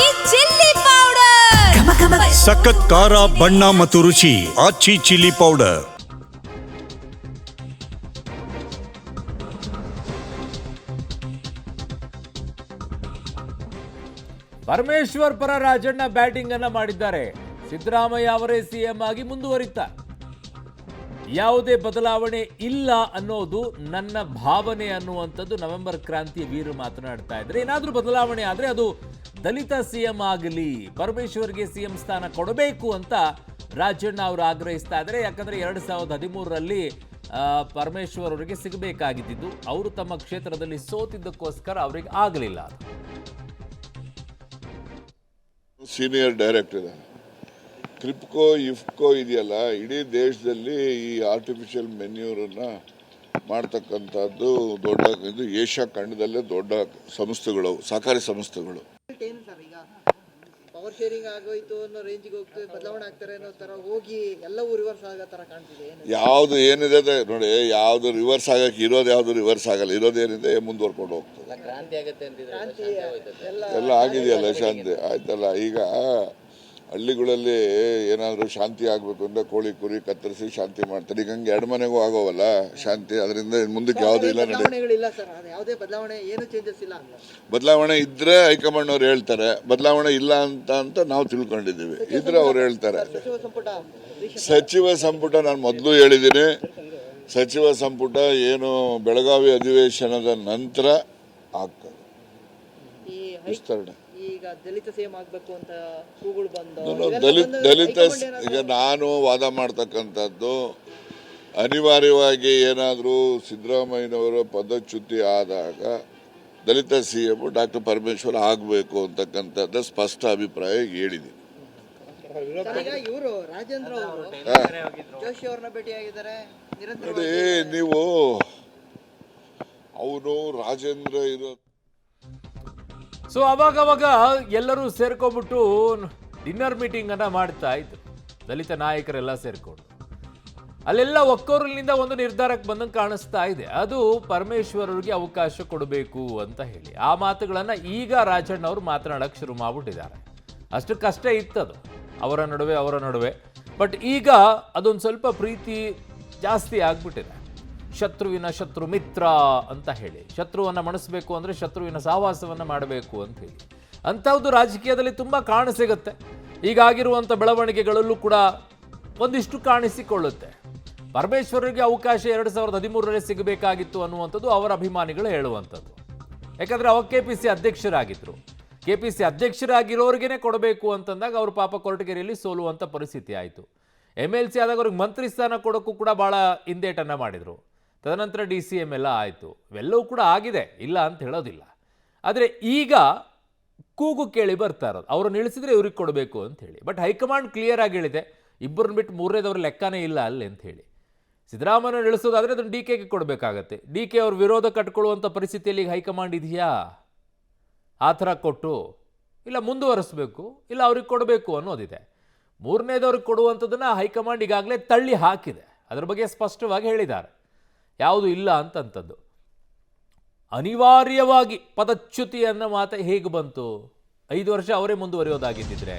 ಆಚಿ chilli powder ಸಖತ್ ಖಾರ ಬಣ್ಣ ಮತ್ತು ರುಚಿ ಆಚಿ ಚಿಲ್ಲಿ ಪೌಡರ್. ಪರಮೇಶ್ವರ್ ಪರ ರಾಜಣ್ಣ ಬ್ಯಾಟಿಂಗ್ ಅನ್ನ ಮಾಡಿದ್ದಾರೆ. ಸಿದ್ದರಾಮಯ್ಯ ಅವರೇ ಸಿಎಂ ಆಗಿ ಮುಂದುವರಿತಾರೆ. ಯಾವುದೇ ಬದಲಾವಣೆ ಇಲ್ಲ ಅನ್ನೋದು ನನ್ನ ಭಾವನೆ ಅನ್ನುವಂಥದ್ದು ನವೆಂಬರ್ ಕ್ರಾಂತಿ ವೀರು ಮಾತನಾಡ್ತಾ ಇದ್ರೆ, ಏನಾದ್ರೂ ಬದಲಾವಣೆ ಆದ್ರೆ ಅದು ದಲಿತ ಸಿಎಂ ಆಗಲಿ, ಪರಮೇಶ್ವರ್ಗೆ ಸಿಎಂ ಸ್ಥಾನ ಕೊಡಬೇಕು ಅಂತ ರಾಜಣ್ಣ ಅವರು ಆಗ್ರಹಿಸ್ತಾ ಇದ್ದಾರೆ. ಯಾಕಂದ್ರೆ 2013ರಲ್ಲಿ ಪರಮೇಶ್ವರ್ ಅವರಿಗೆ ಸಿಗಬೇಕಾಗಿದ್ದು ಅವರು ತಮ್ಮ ಕ್ಷೇತ್ರದಲ್ಲಿ ಸೋತಿದ್ದಕ್ಕೋಸ್ಕರ ಅವರಿಗೆ ಆಗಲಿಲ್ಲ. ಸೀನಿಯರ್ ಡೈರೆಕ್ಟರ್ ಕ್ರಿಪ್ಕೋ ಇಫ್ಕೋ ಇದೆಯಲ್ಲ, ಇಡೀ ದೇಶದಲ್ಲಿ ಈ ಆರ್ಟಿಫಿಷಿಯಲ್ ಮೆನ್ಯೂರನ್ನ ಮಾಡ್ತಕ್ಕಂಥದ್ದು ದೊಡ್ಡ ಇದು ಏಷ್ಯಾ ಖಂಡದಲ್ಲೇ ದೊಡ್ಡ ಸಂಸ್ಥೆಗಳು, ಸಹಕಾರಿ ಸಂಸ್ಥೆಗಳು. ಪವರ್ ಶೇರಿಂಗ್ ಆಗೋಯ್ತು ಅನ್ನೋ ರೇಂಜ್ಗೆ ಹೋಗ್ತದೆ, ಬದಲಾವಣೆ ಆಗ್ತಾರೆ ಅನ್ನೋ ತರ ಹೋಗಿ ಎಲ್ಲವೂ ರಿವರ್ಸ್ ಆಗೋ ತರ ಕಾಣ್ತಿದೆ. ಯಾವ್ದು ಏನಿದೆ ನೋಡಿ, ಯಾವ್ದು ರಿವರ್ಸ್ ಆಗಕ್ಕೆ ಇರೋದು, ಯಾವ್ದು ರಿವರ್ಸ್ ಆಗಲ್ಲ, ಇರೋದೇನಿದೆ ಮುಂದುವರ್ಕೊಂಡು ಹೋಗ್ತದೆ. ಎಲ್ಲ ಆಗಿದೆಯಲ್ಲ ಶಾಂತಿ ಆಯ್ತಲ್ಲ. ಈಗ ಹಳ್ಳಿಗಳಲ್ಲಿ ಏನಾದರೂ ಶಾಂತಿ ಆಗಬೇಕು ಅಂದ್ರೆ ಕೋಳಿ ಕುರಿ ಕತ್ತರಿಸಿ ಶಾಂತಿ ಮಾಡ್ತಾರೆ. ಈಗ ಹಂಗೆ ಎರಡು ಮನೆಗೂ ಆಗೋವಲ್ಲ ಶಾಂತಿ, ಅದರಿಂದ ಮುಂದಕ್ಕೆ ಯಾವುದೂ ಇಲ್ಲ. ಬದಲಾವಣೆ ಇದ್ರೆ ಹೈಕಮಾಂಡ್ ಅವ್ರು ಹೇಳ್ತಾರೆ, ಬದಲಾವಣೆ ಇಲ್ಲ ಅಂತ ನಾವು ತಿಳ್ಕೊಂಡಿದ್ದೀವಿ. ಇದ್ರೆ ಅವ್ರು ಹೇಳ್ತಾರೆ. ಸಚಿವ ಸಂಪುಟ ನಾನು ಮೊದಲು ಹೇಳಿದ್ದೀನಿ, ಸಚಿವ ಸಂಪುಟ ಏನು ಬೆಳಗಾವಿ ಅಧಿವೇಶನದ ನಂತರ ಆಗ್ತದೆ ವಿಸ್ತರಣೆ. ಈಗ ದಲಿತ ಸಿಎಂ ಆಗಬೇಕು ಅಂತ ಕೂಗುಳು ಬಂದು ದಲಿತ ಈಗ ನಾನು ವಾದ ಮಾಡ್ತಕ್ಕಂಥದ್ದು, ಅನಿವಾರ್ಯವಾಗಿ ಏನಾದರೂ ಸಿದ್ದರಾಮಯ್ಯನವರ ಪದಚ್ಯುತಿ ಆದಾಗ ದಲಿತ ಸಿಎಂ ಡಾಕ್ಟರ್ ಪರಮೇಶ್ವರ್ ಆಗಬೇಕು ಅಂತಕ್ಕಂಥದ್ದು ಸ್ಪಷ್ಟ ಅಭಿಪ್ರಾಯ ಹೇಳಿದ್ದೀನಿ. ಇವರು ರಾಜೇಂದ್ರ ಅವರು ಜೋಶಿ ಅವ್ರನ್ನ ಭೇಟಿಯಾಗಿದ್ದಾರೆ. ನೋಡಿ ನೀವು, ಅವನು ರಾಜೇಂದ್ರ ಇರೋ ಸೊ ಅವಾಗ ಎಲ್ಲರೂ ಸೇರ್ಕೊಂಡ್ಬಿಟ್ಟು ಡಿನ್ನರ್ ಮೀಟಿಂಗ್ ಅನ್ನ ಮಾಡ್ತಾ ಇದ್ರು, ದಲಿತ ನಾಯಕರೆಲ್ಲ ಸೇರ್ಕೊಂಡು. ಅಲ್ಲೆಲ್ಲ ಒಕ್ಕೊರಲಿನಿಂದ ಒಂದು ನಿರ್ಧಾರಕ್ಕೆ ಬಂದಂಗೆ ಕಾಣಿಸ್ತಾ ಇದೆ. ಅದು ಪರಮೇಶ್ವರ್ ಅವ್ರಿಗೆ ಅವಕಾಶ ಕೊಡಬೇಕು ಅಂತ ಹೇಳಿ ಆ ಮಾತುಗಳನ್ನ ಈಗ ರಾಜಣ್ಣ ಅವರು ಮಾತನಾಡಕ್ಕೆ ಶುರು ಮಾಡ್ಬಿಟ್ಟಿದ್ದಾರೆ. ಅಷ್ಟಕ್ಕಷ್ಟೇ ಇತ್ತದು ಅವರ ನಡುವೆ. ಬಟ್ ಈಗ ಅದೊಂದು ಸ್ವಲ್ಪ ಪ್ರೀತಿ ಜಾಸ್ತಿ ಆಗ್ಬಿಟ್ಟಿದೆ. ಶತ್ರುವಿನ ಶತ್ರು ಮಿತ್ರ ಅಂತ ಹೇಳಿ, ಶತ್ರುವನ್ನ ಮಣಿಸ್ಬೇಕು ಅಂದ್ರೆ ಶತ್ರುವಿನ ಸಹವಾಸವನ್ನ ಮಾಡಬೇಕು ಅಂತ ಹೇಳಿ ಅಂಥದ್ದು ರಾಜಕೀಯದಲ್ಲಿ ತುಂಬಾ ಕಾಣಸಿಗುತ್ತೆ. ಈಗಾಗಿರುವಂಥ ಬೆಳವಣಿಗೆಗಳಲ್ಲೂ ಕೂಡ ಒಂದಿಷ್ಟು ಕಾಣಿಸಿಕೊಳ್ಳುತ್ತೆ. ಪರಮೇಶ್ವರರಿಗೆ ಅವಕಾಶ 2013ರಲ್ಲಿ ಸಿಗಬೇಕಾಗಿತ್ತು ಅನ್ನುವಂಥದ್ದು ಅವರ ಅಭಿಮಾನಿಗಳು ಹೇಳುವಂಥದ್ದು. ಯಾಕಂದ್ರೆ ಅವಾಗ KPC ಅಧ್ಯಕ್ಷರಾಗಿದ್ರು. KPC ಅಧ್ಯಕ್ಷರಾಗಿರೋರಿಗೇನೆ ಕೊಡಬೇಕು ಅಂತಂದಾಗ ಅವರು ಪಾಪ ಕೊರಟಗೆರೆಯಲ್ಲಿ ಸೋಲುವಂಥ ಪರಿಸ್ಥಿತಿ ಆಯಿತು. MLC ಆದಾಗ ಅವ್ರಿಗೆ ಮಂತ್ರಿ ಸ್ಥಾನ ಕೊಡೋಕ್ಕೂ ಕೂಡ ಭಾಳ ಹಿಂದೇಟನ್ನು ಮಾಡಿದರು. ತದನಂತರ DCM ಎಲ್ಲ ಆಯಿತು. ಇವೆಲ್ಲವೂ ಕೂಡ ಆಗಿದೆ, ಇಲ್ಲ ಅಂತ ಹೇಳೋದಿಲ್ಲ. ಆದರೆ ಈಗ ಕೂಗು ಕೇಳಿ ಬರ್ತಾ ಇರೋದು, ಅವ್ರನ್ನ ಇಳಿಸಿದ್ರೆ ಇವ್ರಿಗೆ ಕೊಡಬೇಕು ಅಂತ ಹೇಳಿ. ಬಟ್ ಹೈಕಮಾಂಡ್ ಕ್ಲಿಯರ್ ಆಗಿ ಹೇಳಿದೆ, ಇಬ್ಬರನ್ನ ಬಿಟ್ಟು ಮೂರನೇದವ್ರ ಲೆಕ್ಕನೇ ಇಲ್ಲ ಅಲ್ಲಿ ಅಂತ ಹೇಳಿ. ಸಿದ್ದರಾಮಯ್ಯ ಇಳಿಸೋದಾದರೆ ಅದನ್ನು DKಗೆ ಕೊಡಬೇಕಾಗತ್ತೆ. DK ಅವ್ರ ವಿರೋಧ ಕಟ್ಕೊಳ್ಳುವಂಥ ಪರಿಸ್ಥಿತಿಯಲ್ಲಿ ಈಗ ಹೈಕಮಾಂಡ್ ಇದೆಯಾ? ಆ ಥರ ಕೊಟ್ಟು ಇಲ್ಲ ಮುಂದುವರಿಸಬೇಕು, ಇಲ್ಲ ಅವ್ರಿಗೆ ಕೊಡಬೇಕು ಅನ್ನೋದಿದೆ. ಮೂರನೇದವ್ರಿಗೆ ಕೊಡುವಂಥದ್ದನ್ನು ಹೈಕಮಾಂಡ್ ಈಗಾಗಲೇ ತಳ್ಳಿ ಹಾಕಿದೆ. ಅದ್ರ ಬಗ್ಗೆ ಸ್ಪಷ್ಟವಾಗಿ ಹೇಳಿದ್ದಾರೆ, ಯಾವುದು ಇಲ್ಲ ಅಂತಂಥದ್ದು. ಅನಿವಾರ್ಯವಾಗಿ ಪದಚ್ಯುತಿ ಅನ್ನೋ ಮಾತು ಹೇಗೆ ಬಂತು? 5 ವರ್ಷ ಅವರೇ ಮುಂದುವರಿಯೋದಾಗಿದ್ದಿದ್ರೆ